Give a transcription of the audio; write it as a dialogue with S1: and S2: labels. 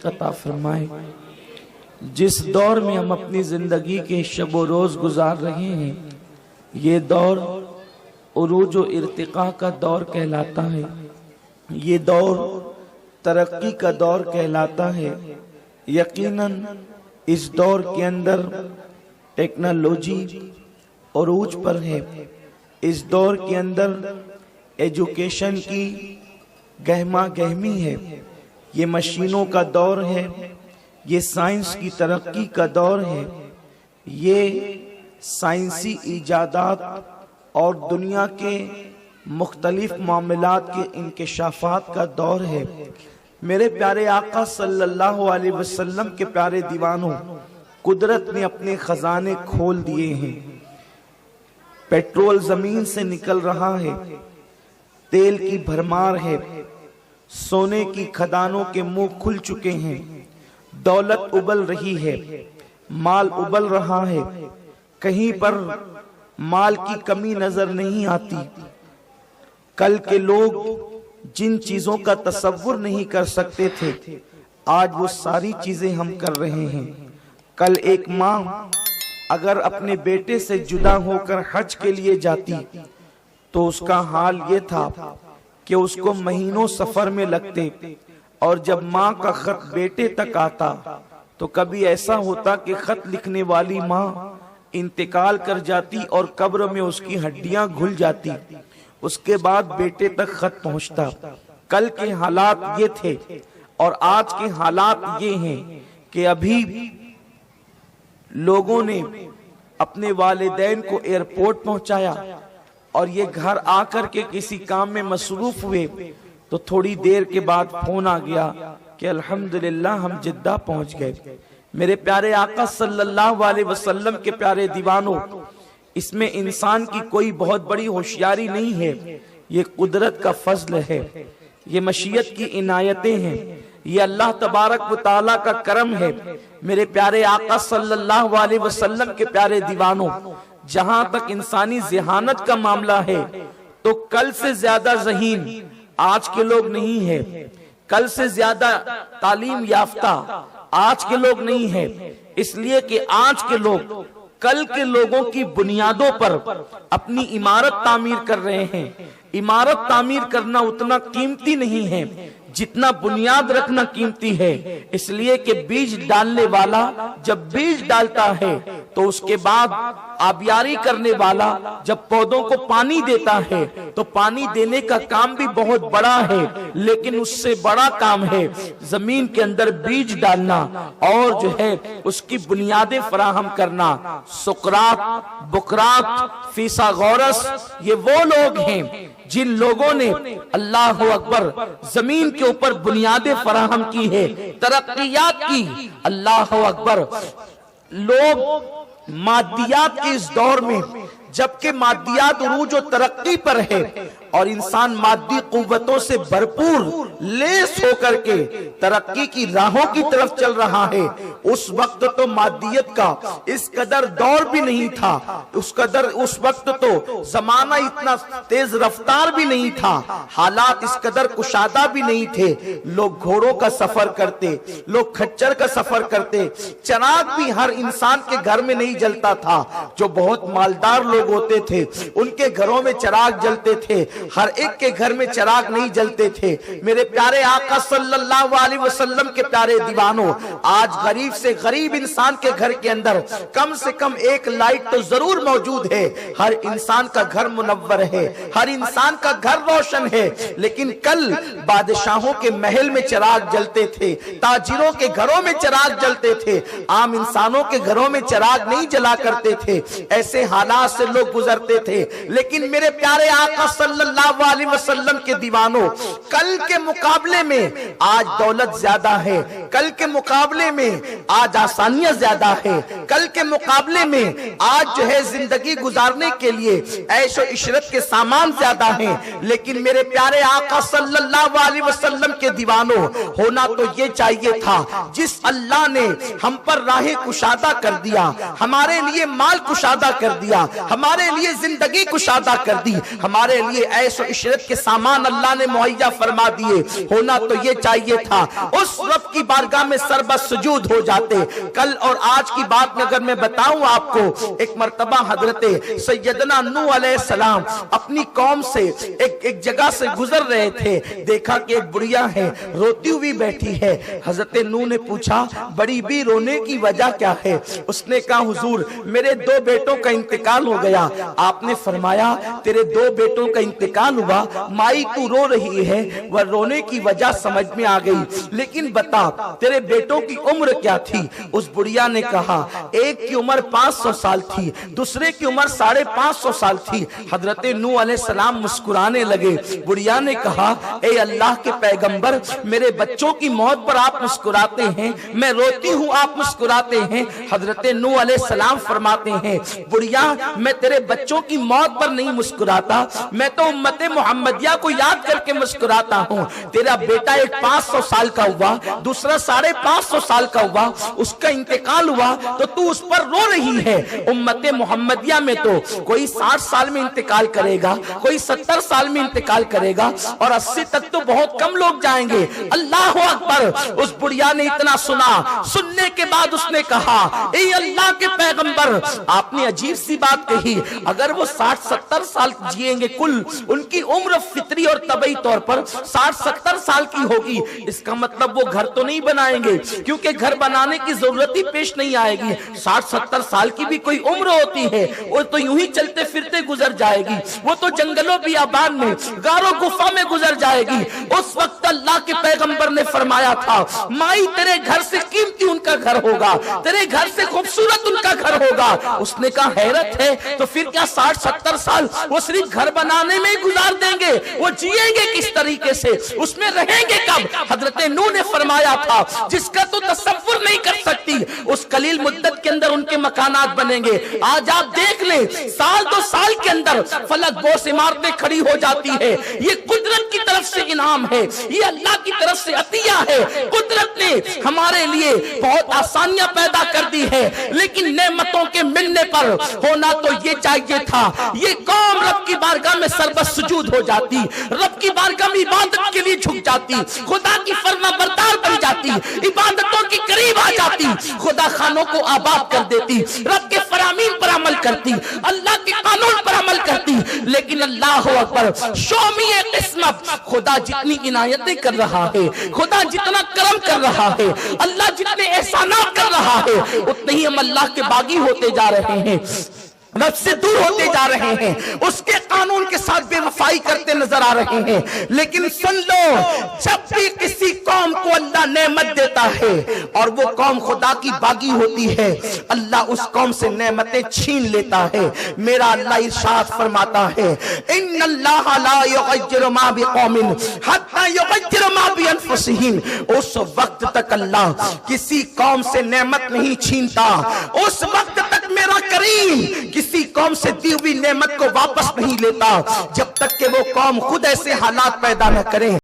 S1: توفیق عطا فرمائے۔ جس دور میں ہم اپنی زندگی کے شب و روز گزار رہے ہیں، یہ دور عروج و ارتقاء کا دور کہلاتا ہے، یہ دور ترقی کا دور کہلاتا ہے۔ یقیناً اس دور کے اندر ٹیکنالوجی عروج پر ہے، اس دور کے اندر ایجوکیشن کی گہما گہمی ہے، یہ مشینوں کا دور ہے، یہ سائنس کی ترقی کا دور ہے، یہ سائنسی ایجادات اور دنیا کے مختلف معاملات کے انکشافات کا دور ہے۔ میرے پیارے آقا صلی اللہ علیہ وسلم کے پیارے دیوانوں، قدرت نے اپنے خزانے کھول دیے ہیں۔ پیٹرول زمین سے نکل رہا ہے، تیل کی بھرمار ہے، سونے کی کھدانوں کے منہ کھل چکے ہیں، دولت ابل رہی ہے، مال ابل رہا ہے، کہیں پر مال کی کمی نظر نہیں آتی۔ کل کے لوگ جن چیزوں کا تصور نہیں کر سکتے تھے، آج وہ ساری چیزیں ہم کر رہے ہیں۔ کل ایک ماں اگر اپنے بیٹے سے جدا ہو کر حج کے لیے جاتی تو اس کا حال یہ تھا کہ اس کو مہینوں سفر میں لگتے، اور جب ماں کا خط بیٹے تک آتا تو کبھی ایسا ہوتا کہ خط لکھنے والی ماں انتقال کر جاتی اور قبر میں اس کی ہڈیاں گھل جاتی، اس کے بعد بیٹے تک خط پہنچتا۔ کل کے حالات یہ تھے، اور آج کے حالات یہ ہیں کہ ابھی لوگوں نے اپنے والدین کو ایئرپورٹ پہنچایا اور یہ گھر آ کر کے کسی کام میں مصروف ہوئے تو تھوڑی دیر کے بعد فون آ گیا کہ الحمدللہ ہم جدہ پہنچ گئے۔ میرے پیارے آقا صلی اللہ علیہ وسلم کے پیارے دیوانوں، اس میں انسان کی کوئی بہت بڑی ہوشیاری نہیں ہے، یہ قدرت کا فضل ہے، یہ مشیت کی عنایتیں ہیں، یہ اللہ تبارک و تعالیٰ کا کرم ہے۔ میرے پیارے آقا صلی اللہ علیہ وسلم کے پیارے دیوانوں، جہاں تک انسانی ذہانت کا معاملہ ہے تو کل سے زیادہ ذہین آج کے لوگ نہیں ہیں، کل سے زیادہ تعلیم یافتہ آج کے لوگ نہیں ہیں، اس لیے کہ آج کے لوگ کل کے لوگوں کی بنیادوں پر اپنی عمارت تعمیر کر رہے ہیں۔ عمارت تعمیر کرنا اتنا قیمتی نہیں ہے جتنا بنیاد رکھنا قیمتی ہے، اس لیے کہ بیج ڈالنے والا جب بیج ڈالتا ہے تو اس کے بعد آبیاری کرنے والا جب پودوں کو پانی دیتا ہے تو پانی دینے کا کام بھی بہت بڑا ہے، لیکن اس سے بڑا کام ہے زمین کے اندر بیج ڈالنا اور جو ہے اس کی بنیادیں فراہم کرنا۔ سقراط، بقراط، فیثاغورس، یہ وہ لوگ ہیں جن لوگوں نے اللہ اکبر زمین کے اوپر بنیادیں فراہم کی ہے، ترقیات کی۔ اللہ اکبر، لوگ مادیات کے اس دور میں جبکہ مادیات عروج و ترقی پر ہے اور انسان مادی قوتوں سے بھرپور لیس ہو کر کے ترقی کی راہوں کی طرف چل رہا ہے، اس وقت تو مادیت کا اس قدر دور بھی نہیں تھا، اس وقت تو زمانہ اتنا تیز رفتار بھی نہیں تھا، حالات اس قدر کشادہ بھی نہیں تھے۔ لوگ گھوڑوں کا سفر کرتے، لوگ کھچر کا سفر کرتے، چراغ بھی ہر انسان کے گھر میں نہیں جلتا تھا۔ جو بہت مالدار لوگ ہوتے تھے ان کے گھروں میں چراغ جلتے تھے، ہر ایک کے گھر میں چراغ نہیں جلتے تھے۔ میرے پیارے آقا صلی اللہ علیہ وسلم کے پیارے دیوانوں، آج غریب سے غریب انسان کے گھر کے اندر کم سے کم ایک لائٹ تو ضرور موجود ہے، ہر انسان کا گھر منور ہے، ہر انسان کا گھر روشن ہے۔ لیکن کل بادشاہوں کے محل میں چراغ جلتے تھے، تاجروں کے گھروں میں چراغ جلتے تھے، عام انسانوں کے گھروں میں چراغ نہیں جلا کرتے تھے، ایسے حالات سے لوگ گزرتے تھے۔ لیکن میرے پیارے آقا صلی اللہ علیہ وسلم کے دیوانوں، کل کے مقابلے میں آج دولت زیادہ ہے، کل کے مقابلے میں آج آسانیاں زیادہ ہے، کل کے مقابلے میں آج جو ہے زندگی گزارنے کے لیے عیش و عشرت کے سامان زیادہ ہیں۔ لیکن میرے پیارے آقا صلی اللہ علیہ وسلم کے دیوانوں، ہونا تو یہ چاہیے تھا جس اللہ نے ہم پر راہ کشادہ کر دیا، ہمارے لیے مال کشادہ کر دیا، ہمارے ہمارے لیے زندگی کشادہ کر دی, ہمارے لیے عیش و عشرت کے سامان اللہ نے مہیا فرما دیے. ہونا تو یہ چاہیے تھا اس رب کی بارگاہ میں سر بس سجود ہو جاتے. کل اور آج کی بات میں اگر میں بتاؤں آپ کو, ایک مرتبہ حضرت سیدنا نوح علیہ السلام اپنی قوم سے ایک جگہ سے گزر رہے تھے. دیکھا کہ ایک بڑھیا ہے روتی ہوئی بیٹھی ہے. حضرت نوح نے پوچھا بڑی بھی رونے کی وجہ کیا ہے؟ اس نے کہا حضور میرے 2 بیٹوں کا انتقال ہو گیا. آپ نے فرمایا تیرے 2 بیٹوں کا انتقال ہوا, مائی تو رو رہی ہے, وہ رونے کی وجہ سمجھ میں آ گئی, لیکن بتا تیرے بیٹوں کی عمر کیا تھی؟ اس بڑھیا نے کہا ایک کی عمر 500 سال تھی, دوسرے کی عمر 550 سال تھی. حضرت نوح علیہ السلام مسکرانے لگے. بڑھیا نے کہا اے اللہ کے پیغمبر, میرے بچوں کی موت پر آپ مسکراتے ہیں, میں روتی ہوں آپ مسکراتے ہیں. حضرت نوح علیہ السلام فرماتے ہیں بڑھیا میں تیرے بچوں کی موت پر نہیں مسکراتا, میں تو امت محمدیہ کو یاد کر کے مسکراتا ہوں. تیرا بیٹا ایک 500 سال کا ہوا, دوسرا 550 سال کا ہوا, اس کا انتقال ہوا تو تو اس پر رو رہی ہے. امت محمدیہ میں تو کوئی 60 سال میں انتقال کرے گا, کوئی 70 سال میں انتقال کرے گا, اور 80 تک تو بہت کم لوگ جائیں گے. اللہ اکبر. اس بڑھیا نے اتنا سنا, سننے کے بعد اس نے کہا اے اللہ کے پیغمبر آپ نے عجیب سی بات کہی, اگر وہ 60-70 سال جیئیں گے, کل ان کی عمر فطری اور طبعی طور پر 60-70 سال کی ہوگی, اس کا مطلب وہ گھر تو نہیں بنائیں گے, کیونکہ گھر بنانے کی ضرورت ہی پیش نہیں آئے گی. 60-70 سال کی بھی کوئی عمر ہوتی ہے, وہ تو یوں ہی چلتے پھرتے گزر جائے گی, وہ تو جنگلوں بیابان میں غار و گفا میں گزر جائے گی. اس وقت اللہ کے پیغمبر نے فرمایا تھا مائی تیرے گھر سے قیمتی ان کا گھر ہوگا, تیرے گھر سے خوبصورت ان کا گھر ہوگا. اس نے کہا حیرت ہے, تو پھر کیا 60-70 سال وہ صرف گھر بنانے میں گزار دیں گے, وہ جیئیں گے کس طریقے سے, اس میں رہیں گے کب؟ حضرت نوح نے فرمایا تھا جس کا تو تصور نہیں کر سکتی, اس قلیل مدت کے اندر ان کے مکانات بنیں گے. آج آپ دیکھ لیں سال 2 سال کے اندر فلک بوس عمارتیں کھڑی ہو جاتی ہے. یہ قدرت کی طرف سے انعام ہے, یہ اللہ کی طرف سے عطیہ ہے. قدرت نے ہمارے لیے بہت آسانیاں پیدا کر دی ہے, لیکن نعمتوں کے ملنے پر ہونا تو یہ چاہیے تھا یہ قوم رب کی بارگاہ میں سربس سجود ہو جاتی, رب کی بارگاہ میں عبادت کے لیے جھک جاتی, خدا کی فرما بردار بن جاتی, عبادتوں کے قریب آ جاتی, خدا خانوں کو آباد کر دیتی, رب کے فرامین پر عمل کرتی, اللہ کے قانون پر عمل کرتی. لیکن اللہ اکبر, شومی قسمت, خدا جتنی عنایتیں کر رہا ہے, خدا جتنا کرم کر رہا ہے, اللہ جتنے احسانات کر رہا ہے, اتنے ہی ہم اللہ کے باغی ہوتے جا رہے ہیں, رب سے دور ہوتے جا رہے ہیں, اس کے قانون کے ساتھ بے وفائی کرتے نظر آ رہے ہیں. لیکن سن لو, جب بھی کسی قوم کو اللہ نعمت دیتا ہے اور وہ قوم خدا کی باغی ہوتی ہے, اللہ اس قوم سے نعمتیں چھین لیتا ہے. میرا اللہ ارشاد فرماتا ہے ان اللہ لا یغیر ما بقوم حتی یغیر ما بانفسہم. اس وقت تک اللہ کسی قوم سے نعمت نہیں چھینتا, اس وقت تک میرا کریم کسی قوم سے دی ہوئی نعمت کو واپس نہیں لیتا, جب تک کہ وہ قوم خود ایسے حالات پیدا نہ کریں